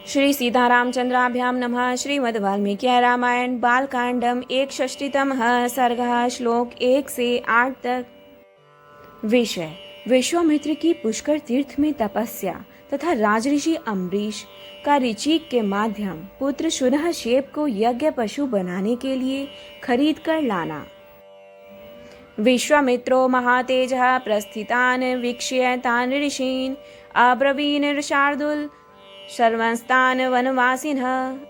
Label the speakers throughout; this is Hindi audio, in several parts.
Speaker 1: श्री सीतारामचंद्राभ्यां नमः। श्रीमद् वाल्मीकि रामायण बालकांडम 1षष्टितमः सर्गः। श्लोक 1 से 8 तक। विषय: विश्वामित्र की पुष्कर तीर्थ में तपस्या तथा राजऋषि अम्बरीश का ऋचिक के माध्यम पुत्र शुनहशेप को यज्ञ पशु बनाने के लिए खरीद कर लाना। विश्वामित्रो महातेजः प्रस्थितान् वीक्ष्य तान् ऋषीन् अब्रवीन् शार्दूल सर्वस्तान वनवासिनः।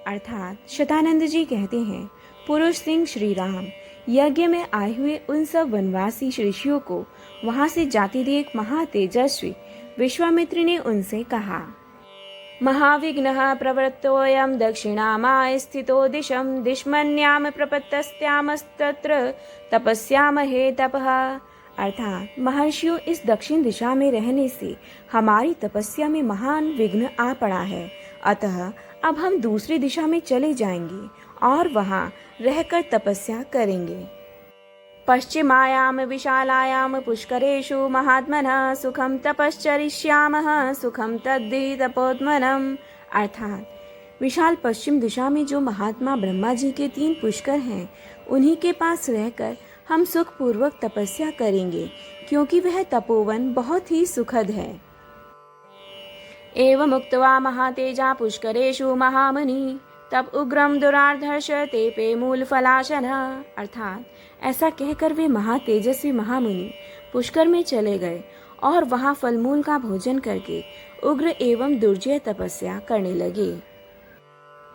Speaker 1: अर्थात शतानंद जी कहते हैं, पुरुष सिंह श्री राम यज्ञ में आए हुए उन सब वनवासी ऋषियों को वहां से जाते देख महातेजस्वी विश्वामित्र ने उनसे कहा, महाविघ्नः प्रवृत्तोऽयं दक्षिणामाय स्थितो दिशं दिशमन्याम प्रपत्तस्यामस्तत्र तपस्यामहे तपः। अर्थात महर्षियों, इस दक्षिण दिशा में रहने से हमारी तपस्या में महान विघ्न आ पड़ा है, अतः अब हम दूसरी दिशा में चले जाएंगे और वहां रहकर तपस्या करेंगे। पश्चिमायाम विशालायाम पुष्करेषु महात्मनः सुखम तपश्चरिष्यामः सुखम तद्धि तपोत्मनम्। अर्थात विशाल पश्चिम दिशा में जो महात्मा ब्रह्मा जी के 3 पुष्कर हैं, उन्हीं के पास रहकर हम सुख पूर्वक तपस्या करेंगे, क्योंकि वह तपोवन बहुत ही सुखद है। एवं उक्त्वा महातेजा पुष्करेषु महामुनि तब उग्रम दुरार्धर्ष तेपे मूल फलाशनः। अर्थात ऐसा कहकर वे महातेजस्वी महामुनि पुष्कर में चले गए और वहां फलमूल का भोजन करके उग्र एवं दुर्जय तपस्या करने लगे।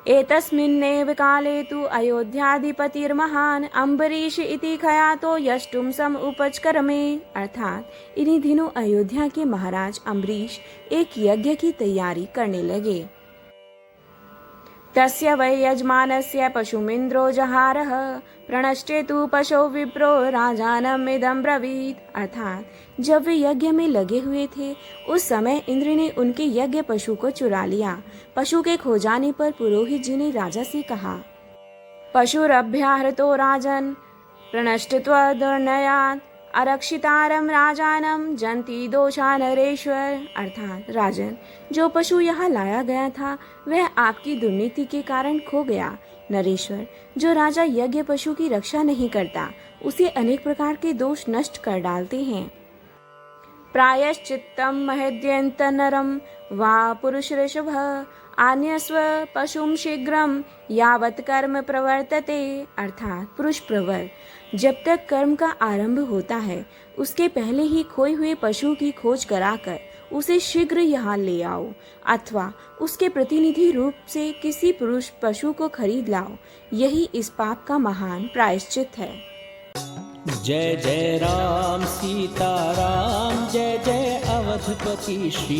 Speaker 1: एतस्मिन्नेव काले तु अयोध्याधिपतिर्महान् अम्बरीश इति ख्यातो यष्टुं सम उपचक्रमे। अर्थात इन्हीं दिनों अयोध्या के महाराज अम्बरीश एक यज्ञ की तैयारी करने लगे। तस्य वै यजमानस्य पशुमिन्द्रो जहारः प्रणष्टे तु पशो विप्रो राजानम् इदं ब्रवीत। अर्थात जब वे यज्ञ में लगे हुए थे, उस समय इंद्र ने उनके यज्ञ पशु को चुरा लिया। पशु के खो जाने पर पुरोहित जी ने राजा से कहा, पशुरभ्याहृतो राजन् प्रणष्टत्वदुर्नयात् अरक्षितारम राजानम जंती दोषा नरेश्वर। अर्थात राजन, जो पशु यहाँ लाया गया था वह आपकी दुर्नीति के कारण खो गया। नरेश्वर, जो राजा यज्ञ पशु की रक्षा नहीं करता, उसे अनेक प्रकार के दोष नष्ट कर डालते हैं। प्रायश्चित्तम महद्यंत नरम वा पुरुष ऋषभः आन्यस्व पशुम शीघ्रम यावत कर्म प्रवर्तते। अर्थात पुरुष प्रवर, जब तक कर्म का आरंभ होता है उसके पहले ही खोए हुए पशु की खोज कराकर उसे शीघ्र यहाँ ले आओ, अथवा उसके प्रतिनिधि रूप से किसी पुरुष पशु को खरीद लाओ। यही इस पाप का महान प्रायश्चित है।
Speaker 2: जय जय राम सीता राम, जय जय अवधपति श्री